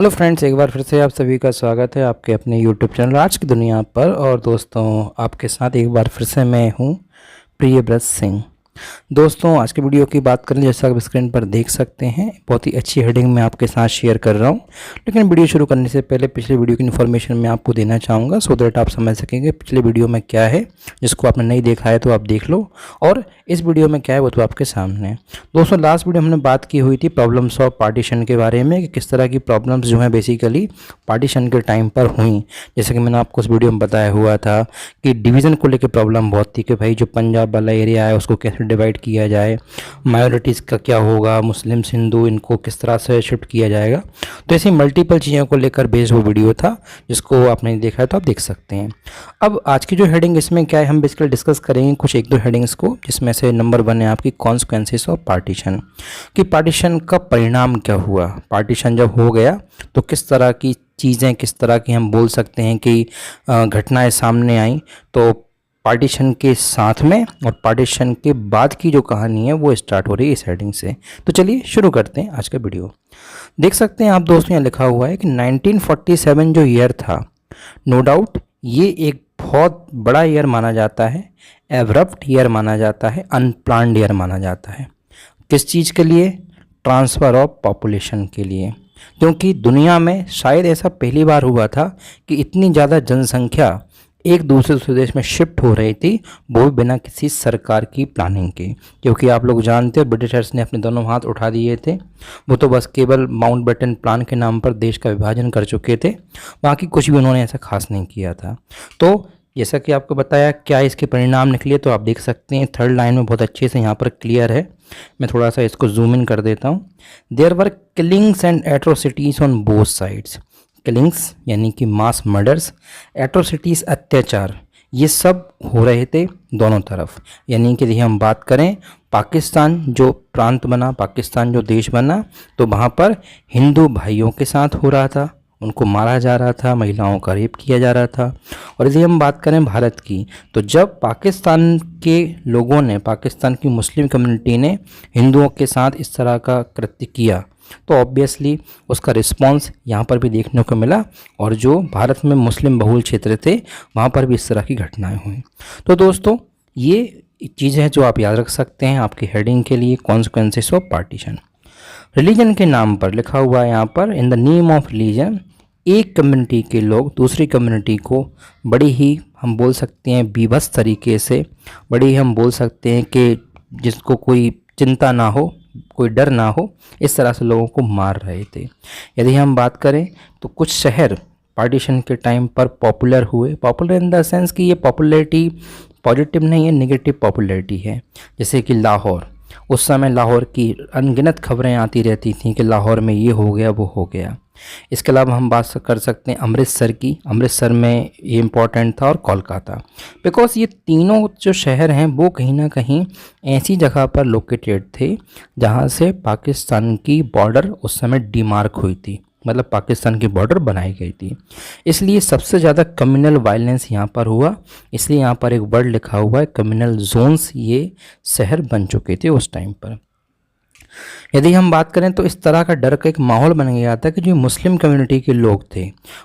Hello friends, एक बार फिर से आप सभी का स्वागत है आपके अपने यूट्यूब चैनल आज की दुनिया पर। और दोस्तों, आपके साथ एक बार फिर से मैं हूं प्रियव्रत सिंह। दोस्तों, आज की वीडियो की बात करें, जैसा आप स्क्रीन पर देख सकते हैं, बहुत ही अच्छी हेडिंग मैं आपके साथ शेयर कर रहा हूं। लेकिन वीडियो शुरू करने से पहले पिछले वीडियो की इन्फॉर्मेशन मैं आपको देना चाहूँगा, सो दैट आप समझ सकेंगे पिछले वीडियो में क्या है। जिसको आपने नहीं देखा है तो आप देख लो, और इस वीडियो में क्या है वो तो आपके सामने है। दोस्तों, लास्ट वीडियो हमने बात की हुई थी प्रॉब्लम्स ऑफ पार्टीशन के बारे में, कि किस तरह की प्रॉब्लम्स जो हैं बेसिकली पार्टीशन के टाइम पर हुई। जैसे कि मैंने आपको उस वीडियो में बताया हुआ था कि डिवीज़न को लेकर प्रॉब्लम बहुत थी, कि भाई जो पंजाब वाला एरिया है उसको कैसे डिवाइड किया जाए, माइनॉरिटीज़ का क्या होगा, मुस्लिम हिंदू इनको किस तरह से शिफ्ट किया जाएगा। तो ऐसी मल्टीपल चीज़ों को लेकर बेस्ड वो वीडियो था, जिसको आपने देखा है तो आप देख सकते हैं। अब आज की जो हेडिंग इसमें क्या है, हम बेसिकली डिस्कस करेंगे कुछ एक दो हेडिंग्स को, जिसमें से नंबर 1 है आपकी कॉन्सिक्वेंसेस ऑफ पार्टीशन, कि पार्टीशन का परिणाम क्या हुआ। पार्टीशन जब हो गया तो किस तरह की चीज़ें, किस तरह की हम बोल सकते हैं कि घटनाएं सामने आई। तो पार्टीशन के साथ में और पार्टीशन के बाद की जो कहानी है वो स्टार्ट हो रही है इस हेडिंग से। तो चलिए शुरू करते हैं आज का वीडियो। देख सकते हैं आप दोस्तों, यहाँ लिखा हुआ है कि 1947 जो ईयर था, नो डाउट ये एक बहुत बड़ा ईयर माना जाता है, एब्रप्ट ईयर माना जाता है, अनप्लान्ड ईयर माना जाता है। किस चीज़ के लिए? ट्रांसफ़र ऑफ पॉपुलेशन के लिए। क्योंकि दुनिया में शायद ऐसा पहली बार हुआ था कि इतनी ज़्यादा जनसंख्या एक दूसरे देश में शिफ्ट हो रही थी, वो भी बिना किसी सरकार की प्लानिंग के। क्योंकि आप लोग जानते हो ब्रिटिशर्स ने अपने दोनों हाथ उठा दिए थे, वो तो बस केवल माउंटबेटन प्लान के नाम पर देश का विभाजन कर चुके थे, बाकी कुछ भी उन्होंने ऐसा खास नहीं किया था। तो जैसा कि आपको बताया क्या इसके परिणाम निकले, तो आप देख सकते हैं थर्ड लाइन में बहुत अच्छे से यहाँ पर क्लियर है। मैं थोड़ा सा इसको जूम इन कर देता हूँ। There were killings and atrocities on both sides. Killings यानी कि मास मर्डर्स, एट्रोसिटीज़ अत्याचार, ये सब हो रहे थे दोनों तरफ। यानी कि यदि हम बात करें, पाकिस्तान जो प्रांत बना, पाकिस्तान जो देश बना, तो वहाँ पर हिंदू भाइयों के साथ हो रहा था, उनको मारा जा रहा था, महिलाओं का रेप किया जा रहा था। और यदि हम बात करें भारत की, तो जब पाकिस्तान के लोगों ने, पाकिस्तान की मुस्लिम कम्युनिटी ने हिंदुओं के साथ इस तरह का कृत्य किया, तो ऑब्वियसली उसका रिस्पांस यहाँ पर भी देखने को मिला। और जो भारत में मुस्लिम बहुल क्षेत्र थे वहाँ पर भी इस तरह की घटनाएं हुई। तो दोस्तों, ये चीज़ है जो आप याद रख सकते हैं आपकी हेडिंग के लिए, कॉन्सिक्वेंसेस ऑफ पार्टीशन। रिलीजन के नाम पर लिखा हुआ है यहाँ पर, in the name of religion, एक कम्युनिटी के लोग दूसरी कम्युनिटी को बड़ी ही हम बोल सकते हैं बीभत्स तरीके से, बड़ी ही हम बोल सकते हैं कि जिसको कोई चिंता ना हो, कोई डर ना हो, इस तरह से लोगों को मार रहे थे। यदि हम बात करें तो कुछ शहर पार्टीशन के टाइम पर पॉपुलर हुए। पॉपुलर इन द सेंस कि ये पॉपुलैरिटी पॉजिटिव नहीं है, नेगेटिव पॉपुलैरिटी है। जैसे कि लाहौर, उस समय लाहौर की अनगिनत खबरें आती रहती थीं कि लाहौर में ये हो गया, वो हो गया। इसके अलावा हम बात कर सकते हैं अमृतसर की, अमृतसर में ये इम्पॉर्टेंट था, और कोलकाता, बिकॉज ये तीनों जो शहर हैं वो कहीं ना कहीं ऐसी जगह पर लोकेटेड थे जहाँ से पाकिस्तान की बॉर्डर उस समय डिमार्क हुई थी, मतलब पाकिस्तान की बॉर्डर बनाई गई थी। इसलिए सबसे ज़्यादा कम्युनल वायलेंस यहाँ पर हुआ। इसलिए यहाँ पर एक वर्ड लिखा हुआ है कम्युनल जोन्स, ये शहर बन चुके थे उस टाइम पर। यदि हम बात करें तो इस तरह का डर का एक माहौल बन गया था कि जो मुस्लिम कम्युनिटी के लोग थे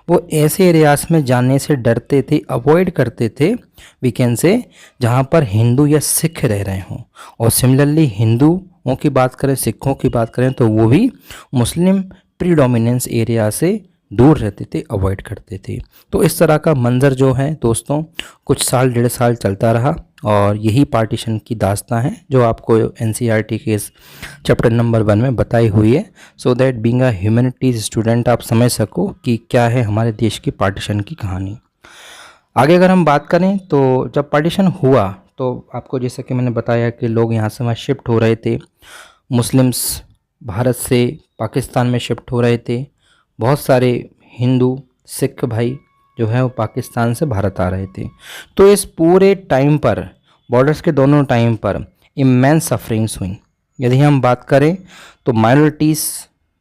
वो ऐसे एरियाज में जाने से डरते थे, अवॉइड करते थे, वी कैन से, जहाँ पर हिंदू या सिख रह रहे हों। और सिमिलरली हिंदुओं की बात करें, सिखों की बात करें, तो वो भी मुस्लिम प्रीडोमिनेंस एरिया से दूर रहते थे, अवॉइड करते थे। तो इस तरह का मंजर जो है दोस्तों कुछ साल, 1.5 साल चलता रहा, और यही पार्टीशन की दास्तां है जो आपको एनसीईआरटी के इस चैप्टर नंबर 1 में बताई हुई है, so that being a humanities student आप समझ सको कि क्या है हमारे देश की पार्टीशन की कहानी। आगे अगर हम बात करें तो जब पार्टीशन हुआ तो आपको जैसा कि मैंने बताया कि लोग यहाँ से वहाँ शिफ्ट हो रहे थे, मुस्लिम्स भारत से पाकिस्तान में शिफ्ट हो रहे थे, बहुत सारे हिंदू सिख भाई जो है वो पाकिस्तान से भारत आ रहे थे। तो इस पूरे टाइम पर, बॉर्डर्स के दोनों टाइम पर इमेंस सफरिंग्स हुई। यदि हम बात करें तो माइनॉरिटीज़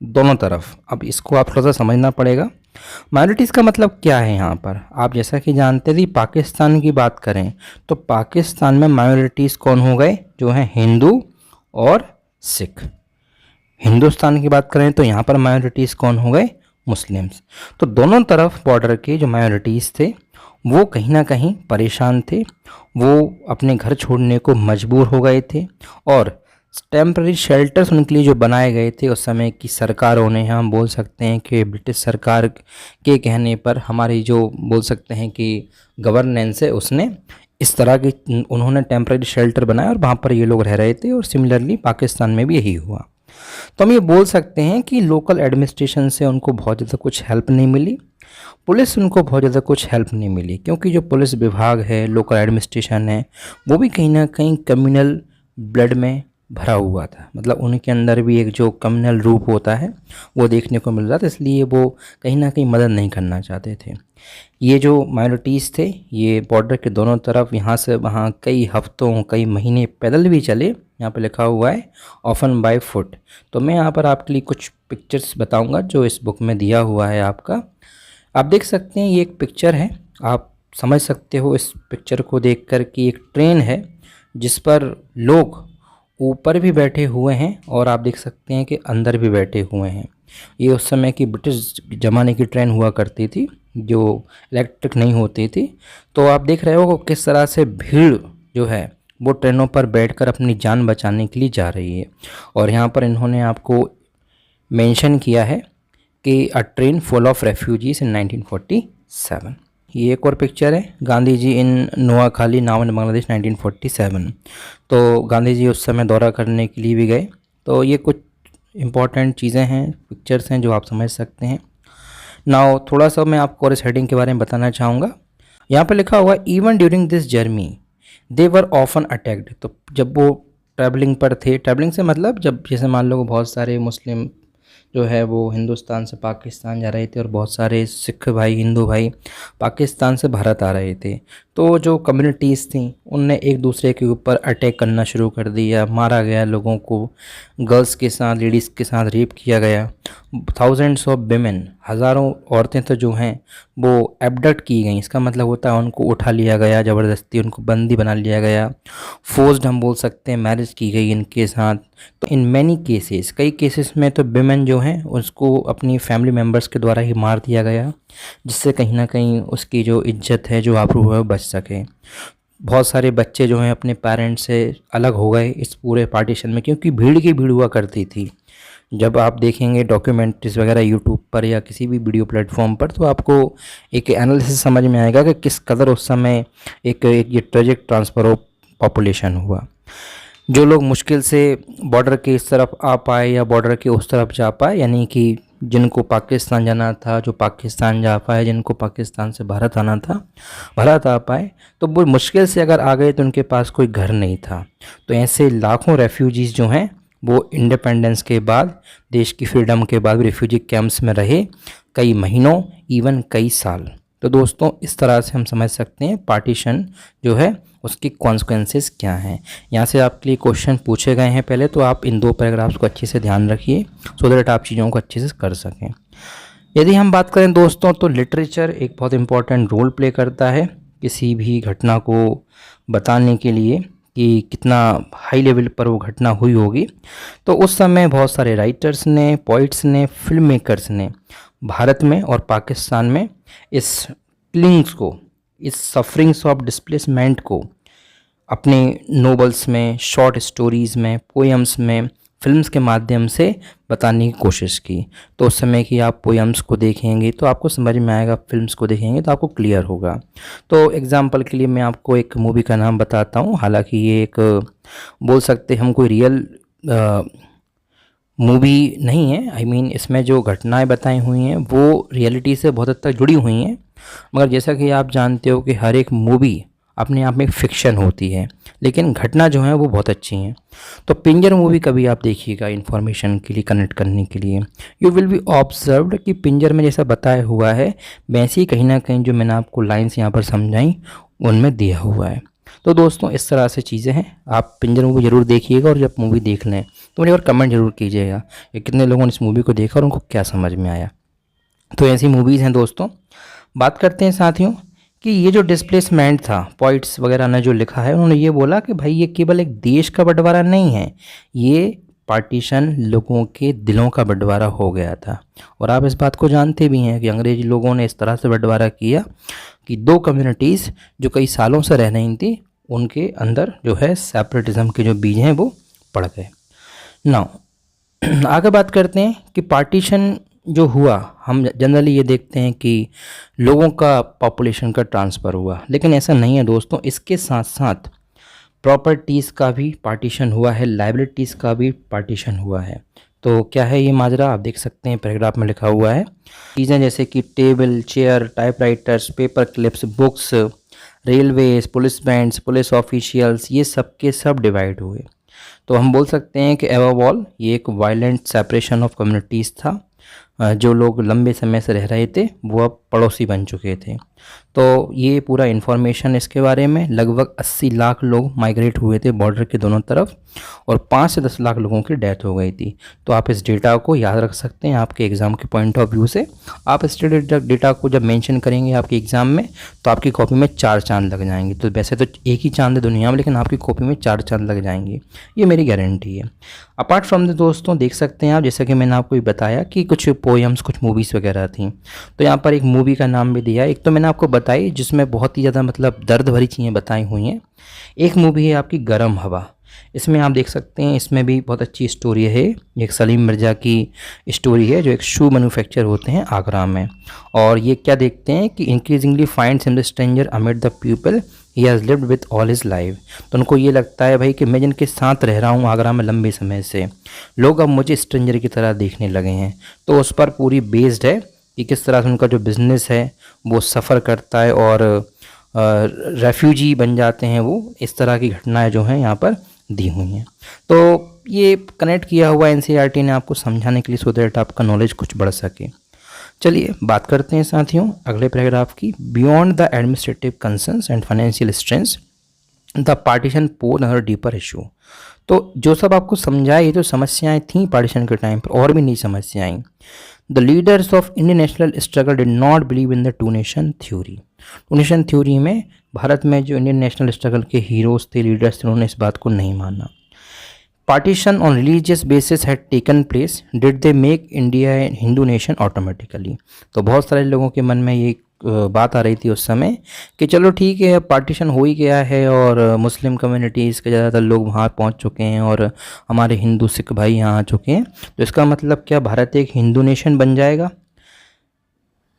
दोनों तरफ, अब इसको आप थोड़ा सा समझना पड़ेगा। माइनॉरिटीज़ का मतलब क्या है यहाँ पर, आप जैसा कि जानते थे, पाकिस्तान की बात करें तो पाकिस्तान में माइनॉरिटीज़ कौन हो गए, जो हैं हिंदू और सिख। हिंदुस्तान की बात करें तो यहाँ पर माइनॉरिटीज़ कौन हो गए, मुस्लिम्स। तो दोनों तरफ बॉर्डर के जो माइनॉरिटीज़ थे वो कहीं ना कहीं परेशान थे, वो अपने घर छोड़ने को मजबूर हो गए थे। और टेम्पररी शेल्टर्स उनके लिए जो बनाए गए थे उस समय की सरकारों ने, हम बोल सकते हैं कि ब्रिटिश सरकार के कहने पर हमारी जो बोल सकते हैं कि गवर्नेंस है उसने इस तरह की उन्होंने टेम्पररी शेल्टर बनाया और वहाँ पर ये लोग रह रहे थे। और सिमिलरली पाकिस्तान में भी यही हुआ। तो हम ये बोल सकते हैं कि लोकल एडमिनिस्ट्रेशन से उनको बहुत ज़्यादा कुछ हेल्प नहीं मिली, पुलिस उनको बहुत ज़्यादा कुछ हेल्प नहीं मिली, क्योंकि जो पुलिस विभाग है, लोकल एडमिनिस्ट्रेशन है, वो भी कहीं ना कहीं कम्युनल ब्लड में भरा हुआ था। मतलब उनके अंदर भी एक जो कम्युनल रूप होता है वो देखने को मिल रहा था, इसलिए वो कहीं ना कहीं मदद नहीं करना चाहते थे। ये जो माइनॉरिटीज़ थे ये बॉर्डर के दोनों तरफ यहाँ से वहाँ कई हफ्तों कई महीने पैदल भी चले। यहाँ पे लिखा हुआ है ऑफन बाय फुट। तो मैं यहाँ पर आपके लिए कुछ पिक्चर्स बताऊँगा जो इस बुक में दिया हुआ है आपका। आप देख सकते हैं ये एक पिक्चर है, आप समझ सकते हो इस पिक्चर को देखकर कि एक ट्रेन है जिस पर लोग ऊपर भी बैठे हुए हैं और आप देख सकते हैं कि अंदर भी बैठे हुए हैं। ये उस समय की ब्रिटिश ज़माने की ट्रेन हुआ करती थी जो इलेक्ट्रिक नहीं होती थी। तो आप देख रहे हो किस तरह से भीड़ जो है वो ट्रेनों पर बैठकर अपनी जान बचाने के लिए जा रही है। और यहाँ पर इन्होंने आपको मेंशन किया है कि a train full of refugees in 1947। ये एक और पिक्चर है, Gandhi ji in Noakhali now in Bangladesh 1947। तो गांधी जी उस समय दौरा करने के लिए भी गए। तो ये कुछ इम्पॉर्टेंट चीज़ें हैं, पिक्चर्स हैं जो आप समझ सकते हैं। नाउ थोड़ा सा मैं आपको और इस हेडिंग के बारे में बताना चाहूँगा। यहाँ पर लिखा हुआ even during this journey they were often attacked. तो जब वो ट्रैवलिंग पर थे, ट्रैवलिंग से मतलब जब जैसे मान लो बहुत सारे मुस्लिम जो है वो हिंदुस्तान से पाकिस्तान जा रहे थे और बहुत सारे सिख भाई, हिंदू भाई पाकिस्तान से भारत आ रहे थे। तो जो कम्युनिटीज़ थी उनने एक दूसरे के ऊपर अटैक करना शुरू कर दिया, मारा गया लोगों को, गर्ल्स के साथ लेडीज़ के साथ रेप किया गया। थाउजेंड्स ऑफ विमेन, हज़ारों औरतें तो जो हैं वो एबडक्ट की गई। इसका मतलब होता है उनको उठा लिया गया, ज़बरदस्ती उनको बंदी बना लिया गया, फोर्स्ड हम बोल सकते हैं मैरिज की गई इनके साथ। तो इन मैनी केसेस, कई केसेस में तो विमेन जो हैं उसको अपनी फैमिली मेम्बर्स के द्वारा ही मार दिया गया, जिससे कहीं ना कहीं उसकी जो इज्जत है, जो आबरू है, वो बच सके। बहुत सारे बच्चे जो हैं अपने पेरेंट्स से अलग हो गए इस पूरे पार्टीशन में, क्योंकि भीड़ की भीड़ हुआ करती थी। जब आप देखेंगे डॉक्यूमेंट्रीज वगैरह यूट्यूब पर या किसी भी वीडियो प्लेटफॉर्म पर, तो आपको एक एनालिसिस समझ में आएगा कि किस कदर उस समय एक ये ट्रेजिक ट्रांसफ़र ऑफ पॉपुलेशन हुआ। जो लोग मुश्किल से बॉर्डर के इस तरफ आ पाए या बॉर्डर के उस तरफ जा पाए, यानी कि जिनको पाकिस्तान जाना था जो पाकिस्तान जा पाए, जिनको पाकिस्तान से भारत आना था भारत आ पाए, तो वो मुश्किल से अगर आ गए तो उनके पास कोई घर नहीं था। तो ऐसे लाखों रेफ्यूजीज़ जो हैं वो इंडिपेंडेंस के बाद, देश की फ्रीडम के बाद रिफ्यूजी कैंप्स में रहे कई महीनों, इवन कई साल। तो दोस्तों इस तरह से हम समझ सकते हैं पार्टीशन जो है उसकी कॉन्सिक्वेंसेस क्या हैं। यहाँ से आपके लिए क्वेश्चन पूछे गए हैं पहले, तो आप इन दो पैराग्राफ्स को अच्छे से ध्यान रखिए सो दैट आप चीज़ों को अच्छे से कर सकें। यदि हम बात करें दोस्तों तो लिटरेचर एक बहुत इंपॉर्टेंट रोल प्ले करता है किसी भी घटना को बताने के लिए कि कितना हाई लेवल पर वो घटना हुई होगी। तो उस समय बहुत सारे राइटर्स ने, पोइट्स ने, फिल्म मेकर्स ने भारत में और पाकिस्तान में इस किलिंग्स को, इस सफरिंग्स ऑफ डिस्प्लेसमेंट को अपने नोवेल्स में, शॉर्ट स्टोरीज़ में, पोएम्स में, फिल्म्स के माध्यम से बताने की कोशिश की। तो उस समय की आप पोएम्स को देखेंगे तो आपको समझ में आएगा, फिल्म्स को देखेंगे तो आपको क्लियर होगा। तो एग्जांपल के लिए मैं आपको एक मूवी का नाम बताता हूँ। हालांकि ये एक बोल सकते हम कोई रियल मूवी नहीं है, आई मीन इसमें जो घटनाएं बताई हुई हैं वो रियलिटी से बहुत हद तक जुड़ी हुई हैं। मगर जैसा कि आप जानते हो कि हर एक मूवी अपने आप में एक फिक्शन होती है, लेकिन घटना जो है वो बहुत अच्छी हैं। तो पिंजर मूवी कभी आप देखिएगा इन्फॉर्मेशन के लिए, कनेक्ट करने के लिए। यू विल बी ऑब्जर्व्ड कि पिंजर में जैसा बताया हुआ है वैसे ही कहीं ना कहीं जो मैंने आपको लाइन्स यहाँ पर समझाई उनमें दिया हुआ है। तो दोस्तों इस तरह से चीज़ें हैं, आप पिंजर मूवी ज़रूर देखिएगा और जब मूवी देख लें तो मुझे और कमेंट ज़रूर कीजिएगा कि कितने लोगों ने इस मूवी को देखा और उनको क्या समझ में आया। तो ऐसी मूवीज़ हैं दोस्तों। बात करते हैं साथियों कि ये जो डिस्प्लेसमेंट था, पॉइट्स वगैरह ने जो लिखा है उन्होंने ये बोला कि भाई ये केवल एक देश का बंटवारा नहीं है, ये पार्टीशन लोगों के दिलों का बंटवारा हो गया था। और आप इस बात को जानते भी हैं कि अंग्रेज़ी लोगों ने इस तरह से बंटवारा किया कि दो कम्युनिटीज़ जो कई सालों से रह रही थी उनके अंदर जो है सेपरेटिज्म के जो बीज हैं वो पड़ गए। नाउ आगे बात करते हैं कि पार्टीशन जो हुआ, हम जनरली ये देखते हैं कि लोगों का पॉपुलेशन का ट्रांसफ़र हुआ, लेकिन ऐसा नहीं है दोस्तों। इसके साथ साथ प्रॉपर्टीज़ का भी पार्टीशन हुआ है, लाइबिलिटीज़ का भी पार्टीशन हुआ है। तो क्या है ये माजरा, आप देख सकते हैं पैराग्राफ में लिखा हुआ है। चीज़ें जैसे कि table, chair, typewriters, paper clips, books, railways, police bands, police officials, ये सब के सब डिवाइड हुए। तो हम बोल सकते हैं कि एबव ऑल ये एक वायलेंट सेपरेशन ऑफ कम्युनिटीज़ था। जो लोग लंबे समय से रह रहे थे वो अब पड़ोसी बन चुके थे। तो ये पूरा इन्फॉर्मेशन इसके बारे में, लगभग 80 लाख लोग माइग्रेट हुए थे बॉर्डर के दोनों तरफ और 5 से 10 लाख लोगों की डेथ हो गई थी। तो आप इस डेटा को याद रख सकते हैं आपके एग्ज़ाम के पॉइंट ऑफ व्यू से। आप इस डेटा को जब मेंशन करेंगे आपके एग्ज़ाम में तो आपकी कॉपी में 4 चांद लग जाएंगे। तो वैसे तो एक ही चांद है दुनिया में, लेकिन आपकी कॉपी में 4 चांद लग जाएंगे, ये मेरी गारंटी है। अपार्ट फ्रॉम द दोस्तों देख सकते हैं आप, जैसा कि मैंने आपको बताया कि कुछ पोएम्स, कुछ मूवीज़ वगैरह थी। तो यहाँ पर एक मूवी का नाम भी दिया। एक तो मैंने आपको बताई जिसमें बहुत ही ज़्यादा मतलब दर्द भरी चीज़ें बताई हुई हैं। एक मूवी है आपकी गरम हवा। इसमें आप देख सकते हैं इसमें भी बहुत अच्छी स्टोरी है। एक सलीम मिर्ज़ा की स्टोरी है जो एक शू मैन्युफैक्चर होते हैं आगरा में। और ये क्या देखते हैं कि increasingly finds him the stranger amid the people he has lived with all his life. तो उनको ये लगता है भाई कि मैं जिनके साथ रह रहा हूँ आगरा में लंबे समय से, लोग अब मुझे स्ट्रेंजर की तरह देखने लगे हैं। तो उस पर पूरी बेस्ड है कि किस तरह से उनका जो बिज़नेस है वो सफ़र करता है और रेफ्यूजी बन जाते हैं वो। इस तरह की घटनाएं जो हैं यहाँ पर दी हुई हैं। तो ये कनेक्ट किया हुआ एनसीईआरटी ने आपको समझाने के लिए, सो दैट आपका नॉलेज कुछ बढ़ सके। चलिए बात करते हैं साथियों अगले पैराग्राफ की। Beyond the administrative concerns and financial strengths the partition pose another deeper issue. तो जो सब आपको समझाया, ये जो समस्याएं थीं पार्टीशन के टाइम पर और भी नई समस्याएं आई। The leaders of Indian national struggle did not believe in the two nation theory. Two nation theory में भारत में जो इंडियन नेशनल स्ट्रगल के हीरोज़ थे, लीडर्स थे, उन्होंने इस बात को नहीं माना। Partition on religious basis had taken place, did they make India Hindu nation automatically. तो बहुत सारे लोगों के मन में ये बात आ रही थी उस समय कि चलो ठीक है पार्टीशन हो ही गया है और मुस्लिम कम्युनिटीज़ के ज़्यादातर लोग वहाँ पहुँच चुके हैं और हमारे हिंदू सिख भाई यहाँ आ चुके हैं, तो इसका मतलब क्या भारत एक हिंदू नेशन बन जाएगा।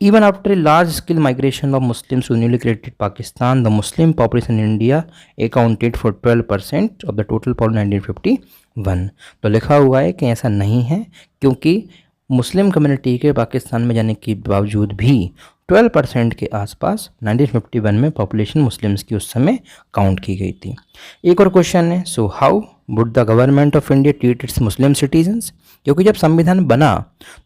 Even after a large scale migration of Muslims to newly created Pakistan, the Muslim population in India accounted for 12% of the total population 1951। तो लिखा हुआ है कि ऐसा नहीं है, क्योंकि मुस्लिम कम्युनिटी के पाकिस्तान में जाने के बावजूद भी 12% के आसपास 1951 में पॉपुलेशन मुस्लिम्स की उस समय काउंट की गई थी। एक और क्वेश्चन है, so how would the government of India treat it's Muslim citizens. क्योंकि जब संविधान बना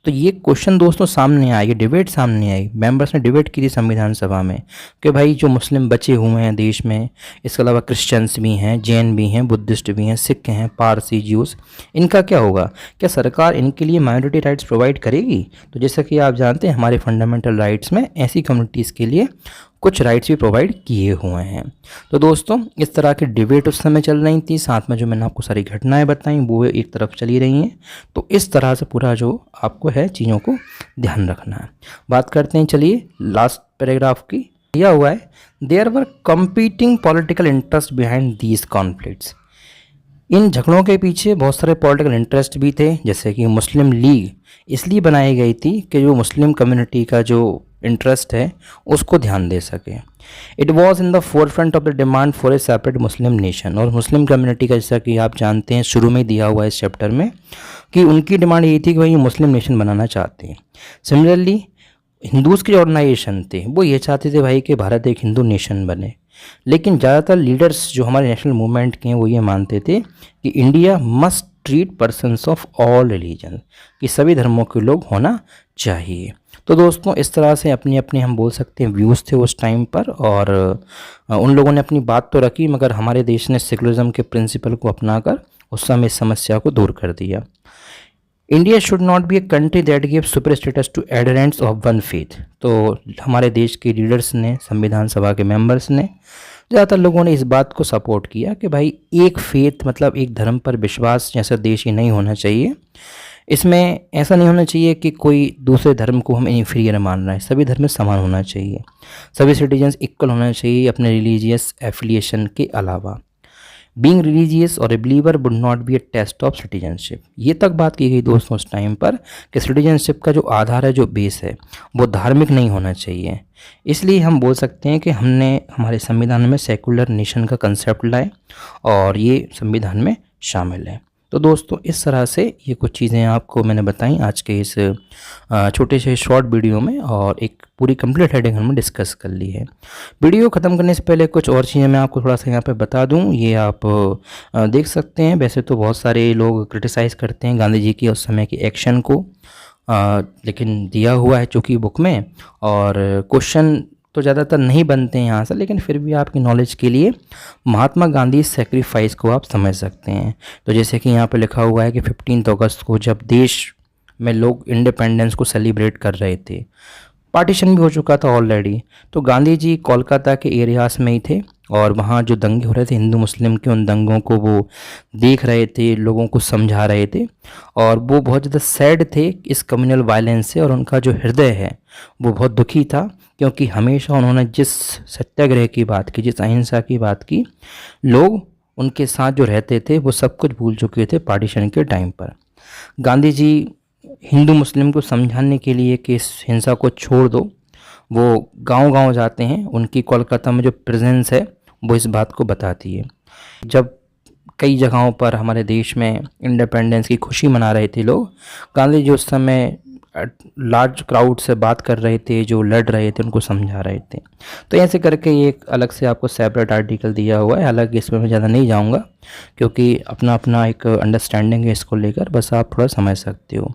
तो ये क्वेश्चन दोस्तों सामने आया, ये डिबेट सामने आई, मेंबर्स ने डिबेट की थी संविधान सभा में कि भाई जो मुस्लिम बचे हुए हैं देश में, इसके अलावा क्रिश्चियंस भी हैं, जैन भी हैं, बुद्धिस्ट भी हैं, सिख हैं, पारसी, ज्यूस, इनका क्या होगा, क्या सरकार इनके लिए माइनॉरिटी राइट्स प्रोवाइड करेगी। तो जैसा कि आप जानते हैं हमारे फंडामेंटल राइट्स में ऐसी कम्युनिटीज़ के लिए कुछ राइट्स भी प्रोवाइड किए हुए हैं। तो दोस्तों इस तरह की डिबेट उस समय चल रही थी, साथ में जो मैंने आपको सारी घटनाएं बताई वो एक तरफ चली रही हैं। तो इस तरह से पूरा जो आपको है चीज़ों को ध्यान रखना है। बात करते हैं चलिए लास्ट पैराग्राफ की। दिया हुआ है, there were competing political interest behind these conflicts. इन झगड़ों के पीछे बहुत सारे पॉलिटिकल इंटरेस्ट भी थे, जैसे कि मुस्लिम लीग इसलिए बनाई गई थी कि जो मुस्लिम कम्युनिटी का जो इंटरेस्ट है उसको ध्यान दे सके। It was in the forefront of the demand for a separate Muslim nation. और मुस्लिम कम्युनिटी का, जैसा कि आप जानते हैं शुरू में दिया हुआ है इस चैप्टर में, कि उनकी डिमांड ये थी कि भाई मुस्लिम नेशन बनाना चाहते हैं। सिमिलरली हिंदूज़ के ऑर्गेनाइजेशन थे वो ये चाहते थे भाई कि भारत एक हिंदू नेशन बने। लेकिन ज़्यादातर लीडर्स जो हमारे नेशनल मूवमेंट के हैं वो ये मानते थे कि India must treat persons of all religion, कि सभी धर्मों के लोग होना चाहिए। तो दोस्तों इस तरह से अपने अपने हम बोल सकते हैं व्यूज़ थे उस टाइम पर, और उन लोगों ने अपनी बात तो रखी, मगर हमारे देश ने सेकुलरिज्म के प्रिंसिपल को अपनाकर उस समय इस समस्या को दूर कर दिया। India should not be a country that give super status to adherents of one faith. तो हमारे देश के लीडर्स ने, संविधान सभा के मेंबर्स ने ज़्यादातर लोगों ने इस बात को सपोर्ट किया कि भाई एक फेथ मतलब एक धर्म पर विश्वास जैसा देश ही नहीं होना चाहिए। इसमें ऐसा नहीं होना चाहिए कि कोई दूसरे धर्म को हम इन्फीरियर मान रहे हैं, सभी धर्म में समान होना चाहिए, सभी सिटीजन्स इक्वल होना चाहिए अपने रिलीजियस एफिलिएशन के अलावा। बीइंग रिलीजियस और a believer would not be a test of citizenship. ये तक बात की गई दोस्तों उस टाइम पर कि सिटीजनशिप का जो आधार है, जो बेस है, वो धार्मिक नहीं होना चाहिए। इसलिए हम बोल सकते हैं कि हमने हमारे संविधान में सेकुलर नेशन का कंसेप्ट लाए और ये संविधान में शामिल है। तो दोस्तों इस तरह से ये कुछ चीज़ें आपको मैंने बताई आज के इस छोटे से शॉर्ट वीडियो में, और एक पूरी कंप्लीट हेडिंग हमने डिस्कस कर ली है। वीडियो ख़त्म करने से पहले कुछ और चीज़ें मैं आपको थोड़ा सा यहाँ पे बता दूँ, ये आप देख सकते हैं। वैसे तो बहुत सारे लोग क्रिटिसाइज़ करते हैं गांधी जी की उस समय की एक्शन को, लेकिन दिया हुआ है चूँकि बुक में, और क्वेश्चन तो ज़्यादातर नहीं बनते हैं यहाँ से, लेकिन फिर भी आपकी नॉलेज के लिए महात्मा गांधी सेक्रीफाइस को आप समझ सकते हैं। तो जैसे कि यहाँ पे लिखा हुआ है कि 15 अगस्त को जब देश में लोग इंडिपेंडेंस को सेलिब्रेट कर रहे थे, पार्टीशन भी हो चुका था ऑलरेडी, तो गांधी जी कोलकाता के एरियाज़ में ही थे और वहाँ जो दंगे हो रहे थे हिंदू मुस्लिम के, उन दंगों को वो देख रहे थे, लोगों को समझा रहे थे, और वो बहुत ज़्यादा सैड थे इस कम्युनल वायलेंस से, और उनका जो हृदय है वो बहुत दुखी था, क्योंकि हमेशा उन्होंने जिस सत्याग्रह की बात की, जिस अहिंसा की बात की, लोग उनके साथ जो रहते थे वो सब कुछ भूल चुके थे पार्टीशन के टाइम पर। गांधी जी हिंदू मुस्लिम को समझाने के लिए कि इस हिंसा को छोड़ दो, वो गांव-गांव जाते हैं। उनकी कोलकाता में जो प्रेजेंस है वो इस बात को बताती है। जब कई जगहों पर हमारे देश में इंडिपेंडेंस की खुशी मना रहे थे लोग, गांधी जी उस समय लार्ज क्राउड से बात कर रहे थे, जो लड़ रहे थे उनको समझा रहे थे। तो ऐसे करके ये एक अलग से आपको सेपरेट आर्टिकल दिया हुआ है। हालांकि इसमें मैं ज़्यादा नहीं जाऊंगा क्योंकि अपना अपना एक अंडरस्टैंडिंग है इसको लेकर, बस आप थोड़ा समझ सकते हो।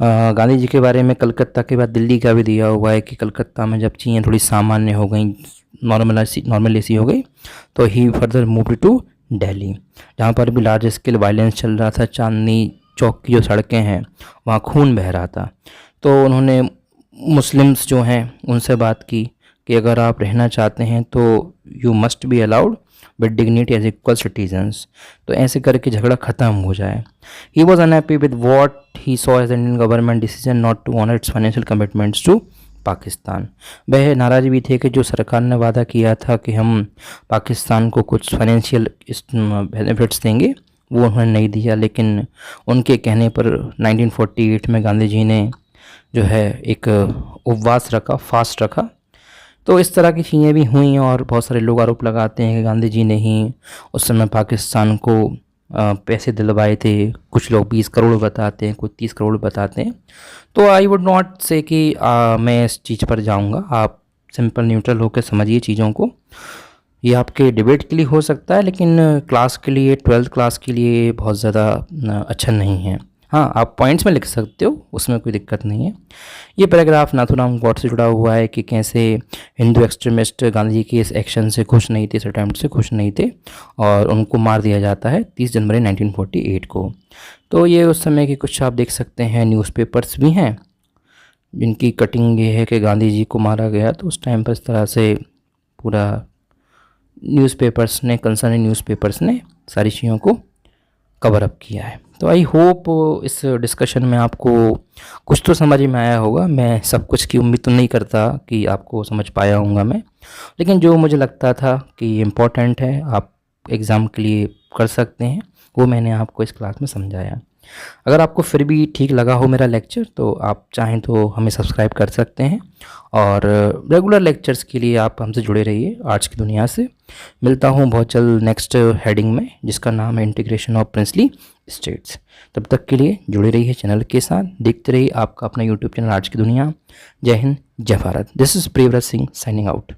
गांधी जी के बारे में कलकत्ता के बाद दिल्ली का भी दिया हुआ है कि कलकत्ता में जब चीज़ें थोड़ी सामान्य हो गई, नॉर्मल सी हो गई, तो ही फर्दर मूव टू दिल्ली, जहाँ पर भी लार्ज स्केल वायलेंस चल रहा था। चांदनी चौक की जो सड़कें हैं वहाँ खून बह रहा था। तो उन्होंने मुस्लिम्स जो हैं उनसे बात की कि अगर आप रहना चाहते हैं तो you must be allowed with dignity as equal citizens, तो ऐसे करके झगड़ा ख़त्म हो जाए। He was unhappy with what he saw as Indian government decision not to honour its financial commitments to Pakistan. वह नाराज़ भी थे कि जो सरकार ने वादा किया था कि हम पाकिस्तान को कुछ फाइनेंशियल बेनिफिट्स देंगे, वो उन्होंने नहीं दिया। लेकिन उनके कहने पर 1948 में गांधी जी ने जो है एक उपवास रखा, फास्ट रखा। तो इस तरह की चीज़ें भी हुई, और बहुत सारे लोग आरोप लगाते हैं कि गांधी जी ने ही उस समय पाकिस्तान को पैसे दिलवाए थे। कुछ लोग 20 करोड़ बताते हैं, कुछ 30 करोड़ बताते हैं। तो आई वुड नॉट से कि मैं इस चीज़ पर जाऊंगा। आप सिंपल न्यूट्रल होकर समझिए चीज़ों को। ये आपके डिबेट के लिए हो सकता है, लेकिन क्लास के लिए, 12th क्लास के लिए बहुत ज़्यादा अच्छा नहीं है। हाँ, आप पॉइंट्स में लिख सकते हो, उसमें कोई दिक्कत नहीं है। ये पैराग्राफ नाथूराम गॉड से जुड़ा हुआ है कि कैसे हिंदू एक्सट्रीमिस्ट गांधी जी के इस एक्शन से खुश नहीं थे, इस अटैम्प्ट से खुश नहीं थे, और उनको मार दिया जाता है 30 जनवरी 1948 को। तो ये उस समय की कुछ आप देख सकते हैं न्यूज़पेपर्स भी हैं जिनकी कटिंग ये है कि गांधी जी को मारा गया। तो उस टाइम पर इस तरह से पूरा न्यूज़पेपर्स ने, कंसर्निंग न्यूज़पेपर्स ने सारी चीज़ों को कवर अप किया है। तो आई होप इस डिस्कशन में आपको कुछ तो समझ में आया होगा। मैं सब कुछ की उम्मीद तो नहीं करता कि आपको समझ पाया होऊंगा मैं, लेकिन जो मुझे लगता था कि इम्पोर्टेंट है, आप एग्ज़ाम के लिए कर सकते हैं, वो मैंने आपको इस क्लास में समझाया। अगर आपको फिर भी ठीक लगा हो मेरा लेक्चर, तो आप चाहें तो हमें सब्सक्राइब कर सकते हैं, और रेगुलर लेक्चर्स के लिए आप हमसे जुड़े रहिए आज की दुनिया से। मिलता हूँ बहुत जल्द नेक्स्ट हेडिंग में, जिसका नाम है इंटीग्रेशन ऑफ प्रिंसली स्टेट्स। तब तक के लिए जुड़े रहिए चैनल के साथ, देखते रहिए आपका अपना यूट्यूब चैनल आज की दुनिया। जय हिंद, जय Bharat. This is Priyavrat Singh signing out.